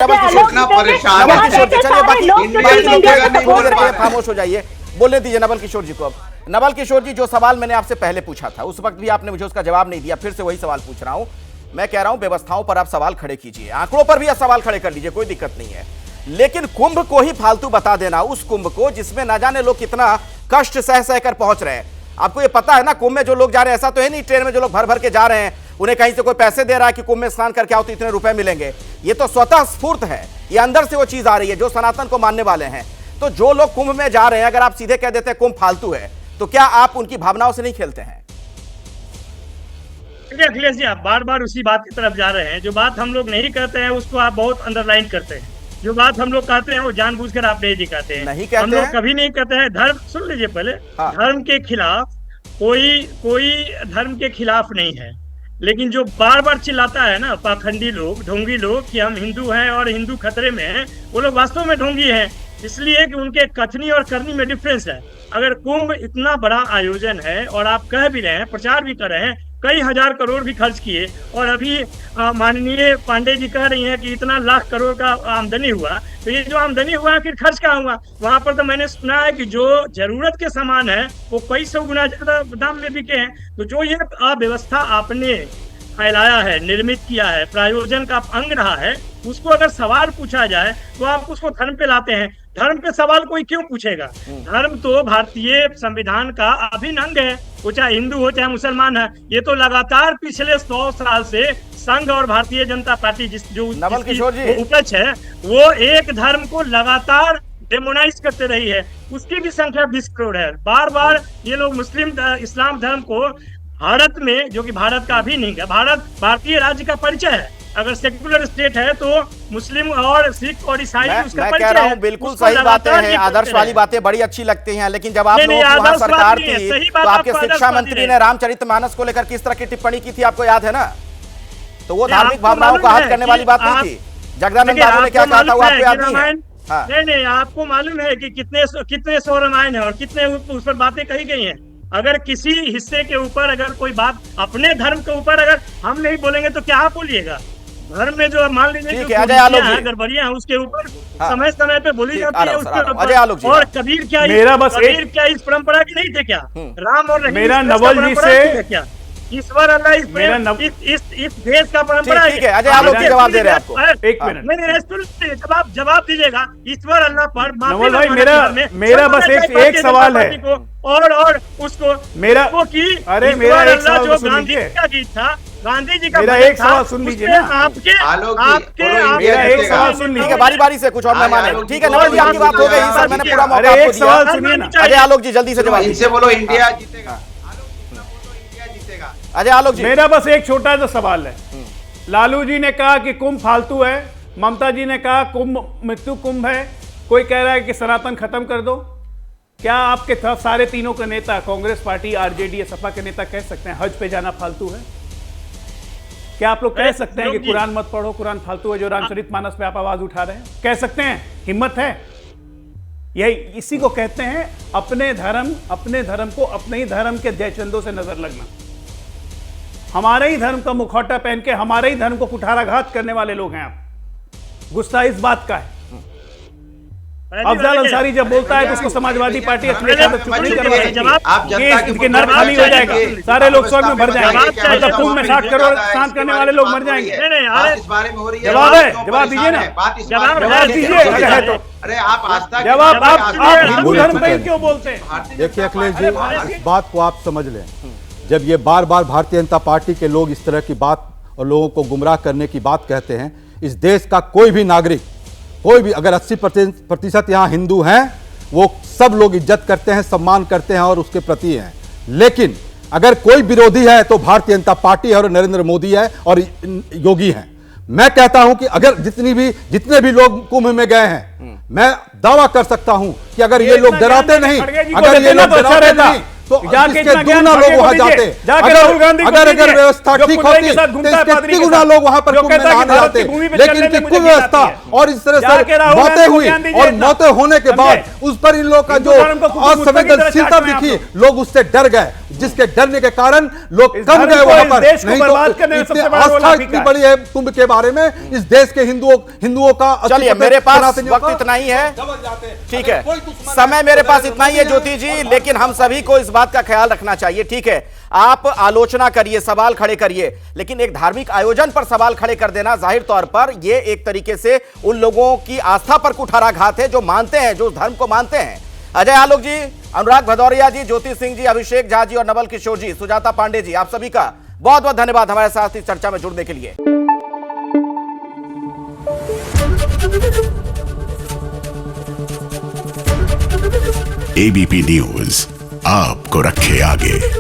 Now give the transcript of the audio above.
खामोश हो जाइए, बोलने दीजिए नवल किशोर जी को। अब नवल किशोर जी, जो सवाल मैंने आपसे पहले पूछा था उस वक्त भी आपने मुझे उसका जवाब नहीं दिया, फिर से वही सवाल पूछ रहा हूं। मैं कह रहा हूं व्यवस्थाओं पर आप सवाल खड़े कीजिए, आंकड़ों पर भी आप सवाल खड़े कर लीजिए, कोई दिक्कत नहीं है, लेकिन कुंभ को ही फालतू बता देना, उस कुंभ को जिसमें ना जाने लोग कितना कष्ट सह सह कर पहुंच रहे हैं। आपको ये पता है ना, कुंभ में जो लोग जा रहे हैं, ऐसा तो है नहीं ट्रेन में जो लोग भर भर के जा रहे हैं उन्हें कहीं से कोई पैसे दे रहा है कि कुंभ में स्नान करके आओ तो इतने रुपए मिलेंगे। ये तो स्वतः स्फूर्त है, ये अंदर से वो चीज आ रही है जो सनातन को मानने वाले हैं। तो जो लोग कुंभ में जा रहे हैं, अगर आप सीधे कह देते हैं कुंभ फालतू है, तो क्या आप उनकी भावनाओं से नहीं खेलते हैं? अखिलेश जी, आप बार बार उसी बात की तरफ जा रहे हैं। जो बात हम लोग नहीं कहते हैं उसको आप बहुत अंडरलाइन करते हैं, जो बात हम लोग कहते हैं वो जानबूझकर आप नहीं दिखाते हैं। नहीं कहते हम लोग हैं? कभी नहीं कहते हैं धर्म, सुन लीजिए पहले, हाँ। धर्म के खिलाफ कोई धर्म के खिलाफ नहीं है, लेकिन जो बार बार चिल्लाता है ना पाखंडी लोग, ढोंगी लोग कि हम हिंदू हैं और हिंदू खतरे में हैं, वो लोग वास्तव में ढोंगी हैं, इसलिए कि उनके कथनी और करनी में डिफरेंस है। अगर कुंभ इतना बड़ा आयोजन है और आप कह भी रहे हैं, प्रचार भी कर रहे हैं, कई हजार करोड़ भी खर्च किए, और अभी माननीय पांडे जी कह रही हैं कि इतना लाख करोड़ का आमदनी हुआ, तो ये जो आमदनी हुआ है फिर खर्च कहाँ हुआ? वहां पर तो मैंने सुना है कि जो जरूरत के सामान है वो कई सौ गुना ज्यादा दाम में बिके हैं। तो जो ये अव्यवस्था आपने फैलाया है, निर्मित किया है, प्रायोजन का अंग रहा है, उसको अगर सवाल पूछा जाए तो आप उसको धर्म पे लाते हैं। धर्म पे सवाल कोई क्यों पूछेगा? धर्म तो भारतीय संविधान का अभिन्न अंग है, वो चाहे हिंदू हो चाहे मुसलमान है। ये तो लगातार पिछले 100 साल से संघ और भारतीय जनता पार्टी नवल किशोर जी उपज है, वो एक धर्म को लगातार डेमोनाइज करते रही है, उसकी भी संख्या 20 करोड़ है। बार बार ये लोग मुस्लिम इस्लाम धर्म को भारत में, जो कि भारत का अभी नहीं है, भारत भारतीय राज्य का परिचय है, अगर सेक्युलर स्टेट है तो मुस्लिम और सिख और ईसाई उसका मैं परिचय कह रहा है। हूँ बिल्कुल सही बातें हैं, आदर्श वाली बातें बड़ी अच्छी लगती हैं, लेकिन जब आप लोग वहाँ सरकार थी तो आपके शिक्षा मंत्री ने रामचरितमानस को लेकर किस तरह की टिप्पणी की थी, आपको याद है ना? तो वो धार्मिक भावनाओं का हद करने वाली बात नहीं थी। जगदानंद बाबू ने क्या कहा था वो आपको याद नहीं है? नहीं, आपको मालूम है कि कितने सौ रामायण है और कितने उस पर बातें कही गई हैं। अगर किसी हिस्से के ऊपर अगर कोई बात अपने धर्म के ऊपर अगर हम नहीं बोलेंगे तो क्या आप बोलिएगा? धर्म में जो मान लीजिए गड़बड़ियां हैं उसके ऊपर समय समय पे बोली जाती है उसके। और कबीर क्या इस परंपरा की नहीं थे क्या? राम और मेरा नवल जी से क्या ईश्वर अल्लाह इस देश का परंपरा है? ठीक है, अजय आलोक जी जवाब दे रहे हैं आपको। एक मिनट, मैंने जवाब दीजिएगा। ईश्वर अल्लाह पर नवल भाई मेरा बस एक सवाल है और उसको मेरा अरे मेरा एक सवाल जो गांधी का गीत था, गांधी जी का मेरा एक सवाल सुन लीजिए ना, मेरा एक सवाल सुन लीजिए, बारी बारी से कुछ और मेहमान है। ठीक है नवल जी, आपकी बात हो गई सर, मैंने पूरा मौका आपको दिया। सवाल सुनिए ना, अजय आलोक जी जल्दी से जवाब इनसे बोलो इंडिया जीतेगा। अजय आलोक जी, मेरा बस एक छोटा सा सवाल है। लालू जी ने कहा कि कुंभ फालतू है, ममता जी ने कहा कुंभ मृत्यु कुंभ है, कोई कह रहा है कि सनातन खत्म कर दो। क्या आपके सारे तीनों के नेता, कांग्रेस पार्टी, आरजेडी, सपा के नेता कह सकते हैं हज पे जाना फालतू है? क्या आप लोग कह सकते हैं कि कुरान मत पढ़ो, कुरान फालतू है, जो रामचरितमानस पे आप आवाज उठा रहे हैं? कह सकते हैं? हिम्मत है? यही इसी को कहते हैं अपने धर्म को अपने ही धर्म के जयचंदों से नजर लगना। हमारे ही धर्म का मुखौटा पहन के हमारे ही धर्म को कुठाराघात करने वाले लोग हैं आप। गुस्सा इस बात का है। अफजल अंसारी जब बोलता है तो उसको समाजवादी पार्टी अपने चुप नहीं करवाएगी, नर खाली हो जाएगा, सारे लोग स्वर्ग में भर जाएंगे, मतलब कुंभ में 60 करोड़ स्नान करने वाले लोग मर जाएंगे। जवाब है, जवाब दीजिए ना, जवाब दीजिए। अरे आप आस्था जवाब आप हिंदू धर्म पे क्यों बोलते हैं? देखिए अखिलेश जी, इस बात को आप समझ लें, जब ये बार बार भारतीय जनता पार्टी के लोग इस तरह की बात और लोगों को गुमराह करने की बात कहते हैं, इस देश का कोई भी नागरिक, कोई भी, अगर 80% यहाँ हिंदू हैं, वो सब लोग इज्जत करते हैं, सम्मान करते हैं और उसके प्रति हैं। लेकिन अगर कोई विरोधी है तो भारतीय जनता पार्टी है और नरेंद्र मोदी है और योगी हैं। मैं कहता हूं कि अगर जितने भी लोग कुंभ में गए हैं, मैं दावा कर सकता हूं कि अगर ये लोग डराते नहीं, अगर ये लोग डराते नहीं तो इसके दुगुना लोग वहां जाते। अगर व्यवस्था ठीक होती तो इसके तिगुना लोग वहां पर कुंभ में नहाने आते। लेकिन इनकी कुल व्यवस्था और इस तरह से मौतें हुई और मौतें होने के बाद उस पर इन लोगों का जो असंवेदनशीलता दिखी, लोग उससे डर गए जिसके डरने के कारण लोग इस कम धर्म गए को, वहां इस पर। देश को नहीं बर्बाद तो करने में इतनी सबसे बड़ा रोल आस्था आप ही इतनी का है। बड़ी है कुंभ के बारे में, इस देश के हिंदुओं का चलिए, 80% मेरे पास सनातनियों वक्त का इतना ही है। दबल जाते हैं। ठीक अगर है, कोई दुश्मन समय मेरे तो पास नरेंद्र इतना ही है मोदी ज्योति जी, लेकिन हम सभी को इस बात का ख्याल रखना चाहिए। ठीक है, आप आलोचना करिए, सवाल खड़े करिए, लेकिन एक धार्मिक आयोजन पर सवाल खड़े कर देना जाहिर तौर पर यह एक तरीके से उन लोगों की आस्था पर कुठाराघात है जो मानते हैं, जो धर्म को मानते हैं। अजय आलोक जी, अनुराग भदौरिया जी, ज्योति सिंह जी, अभिषेक झा जी और नवल किशोर जी, सुजाता पांडे जी, आप सभी का बहुत बहुत धन्यवाद हमारे साथ इस चर्चा में जुड़ने के लिए। एबीपी न्यूज आपको रखे आगे।